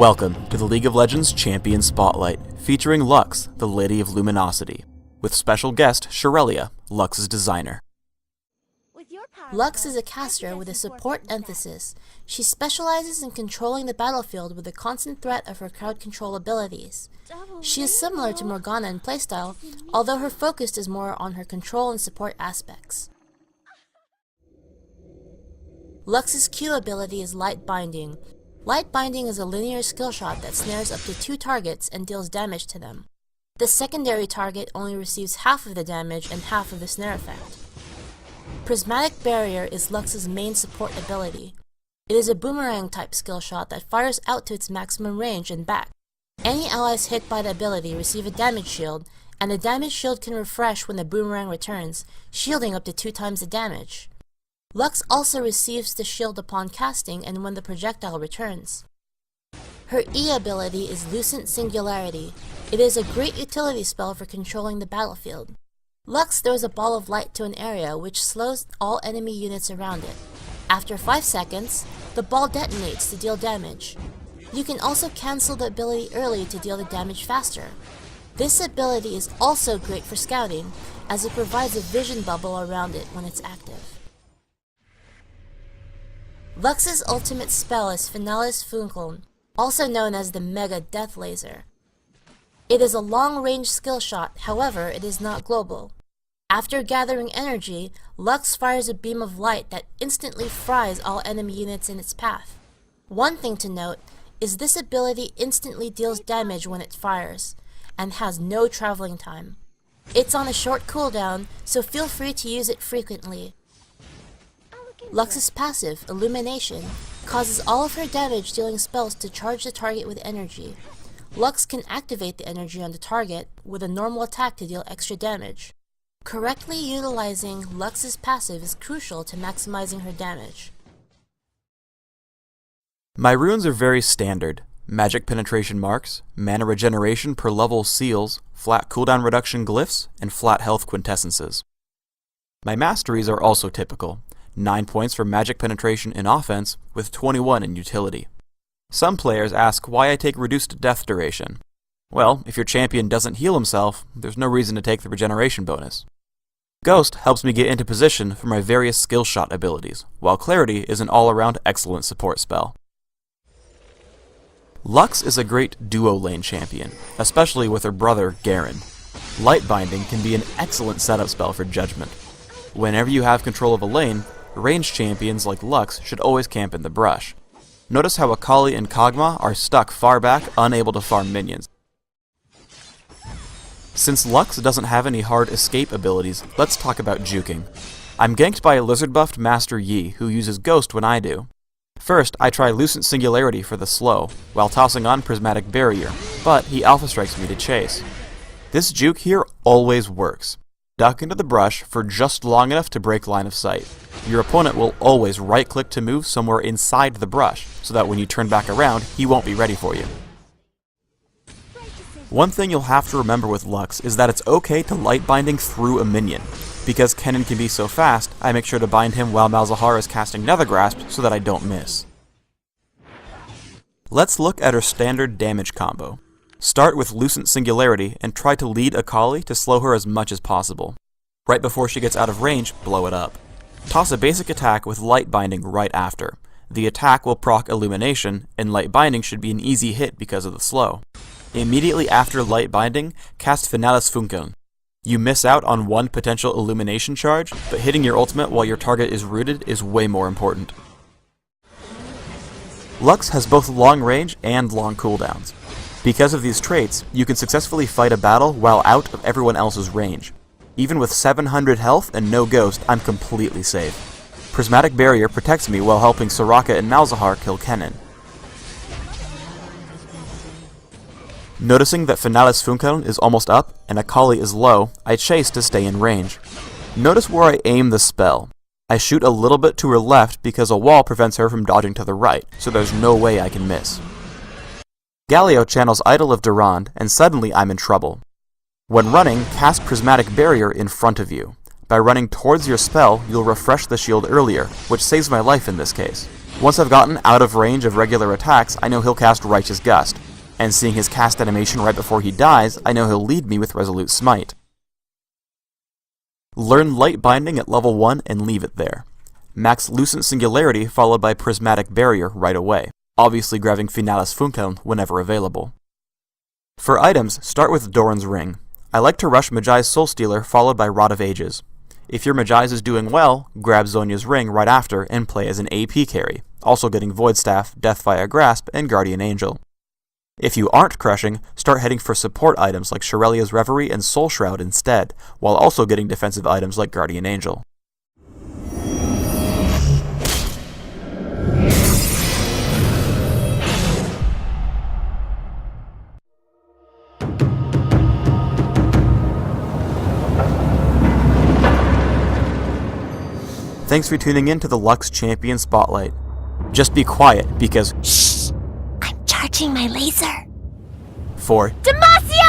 Welcome to the League of Legends Champion Spotlight, featuring Lux, the Lady of Luminosity, with special guest Sherelia, Lux's designer. Lux is a caster with a support emphasis. She specializes in controlling the battlefield with the constant threat of her crowd control abilities. She is similar to Morgana in playstyle, although her focus is more on her control and support aspects. Lux's Q ability is Light Binding. Light Binding is a linear skill shot that snares up to 2 targets and deals damage to them. The secondary target only receives half of the damage and half of the snare effect. Prismatic Barrier is Lux's main support ability. It is a boomerang type skill shot that fires out to its maximum range and back. Any allies hit by the ability receive a damage shield, and the damage shield can refresh when the boomerang returns, shielding up to 2 times the damage. Lux also receives the shield upon casting and when the projectile returns. Her E ability is Lucent Singularity. It is a great utility spell for controlling the battlefield. Lux throws a ball of light to an area which slows all enemy units around it. After 5 seconds, the ball detonates to deal damage. You can also cancel the ability early to deal the damage faster. This ability is also great for scouting, as it provides a vision bubble around it when it's active. Lux's ultimate spell is Finalis Funkeln, also known as the Mega Death Laser. It is a long-range skill shot, however, it is not global. After gathering energy, Lux fires a beam of light that instantly fries all enemy units in its path. One thing to note is this ability instantly deals damage when it fires, and has no traveling time. It's on a short cooldown, so feel free to use it frequently. Lux's passive, Illumination, causes all of her damage-dealing spells to charge the target with energy. Lux can activate the energy on the target with a normal attack to deal extra damage. Correctly utilizing Lux's passive is crucial to maximizing her damage. My runes are very standard: magic penetration marks, mana regeneration per level seals, flat cooldown reduction glyphs, and flat health quintessences. My masteries are also typical: 9 points for magic penetration in offense, with 21 in utility. Some players ask why I take reduced death duration. Well, if your champion doesn't heal himself, there's no reason to take the regeneration bonus. Ghost helps me get into position for my various skill shot abilities, while Clarity is an all-around excellent support spell. Lux is a great duo lane champion, especially with her brother, Garen. Light Binding can be an excellent setup spell for Judgment. Whenever you have control of a lane, ranged champions like Lux should always camp in the brush. Notice how Akali and Kog'Maw are stuck far back, unable to farm minions. Since Lux doesn't have any hard escape abilities, let's talk about juking. I'm ganked by a lizard-buffed Master Yi, who uses Ghost when I do. First, I try Lucent Singularity for the slow, while tossing on Prismatic Barrier, but he alpha strikes me to chase. This juke here always works. Duck into the brush for just long enough to break line of sight. Your opponent will always right-click to move somewhere inside the brush, so that when you turn back around, he won't be ready for you. One thing you'll have to remember with Lux is that it's okay to light binding through a minion. Because Kennen can be so fast, I make sure to bind him while Malzahar is casting Nether Grasp so that I don't miss. Let's look at her standard damage combo. Start with Lucent Singularity and try to lead Akali to slow her as much as possible. Right before she gets out of range, blow it up. Toss a basic attack with Light Binding right after. The attack will proc Illumination, and Light Binding should be an easy hit because of the slow. Immediately after Light Binding, cast Finalis Funkeln. You miss out on one potential Illumination charge, but hitting your ultimate while your target is rooted is way more important. Lux has both long range and long cooldowns. Because of these traits, you can successfully fight a battle while out of everyone else's range. Even with 700 health and no ghost, I'm completely safe. Prismatic Barrier protects me while helping Soraka and Malzahar kill Kennen. Noticing that Finalis Funkeln is almost up and Akali is low, I chase to stay in range. Notice where I aim the spell. I shoot a little bit to her left because a wall prevents her from dodging to the right, so there's no way I can miss. Galio channels Idol of Durand, and suddenly I'm in trouble. When running, cast Prismatic Barrier in front of you. By running towards your spell, you'll refresh the shield earlier, which saves my life in this case. Once I've gotten out of range of regular attacks, I know he'll cast Righteous Gust, and seeing his cast animation right before he dies, I know he'll lead me with Resolute Smite. Learn Light Binding at level 1 and leave it there. Max Lucent Singularity followed by Prismatic Barrier right away, obviously grabbing Finalis Funkeln whenever available. For items, start with Doran's Ring. I like to rush Majai's Soul Stealer followed by Rod of Ages. If your Majai's is doing well, grab Zhonya's Ring right after and play as an AP carry, also getting Void Staff, Death via Grasp, and Guardian Angel. If you aren't crushing, start heading for support items like Shirelia's Reverie and Soul Shroud instead, while also getting defensive items like Guardian Angel. Thanks for tuning in to the Lux Champion Spotlight. Just be quiet, because Shh! I'm charging my laser! for Demacia!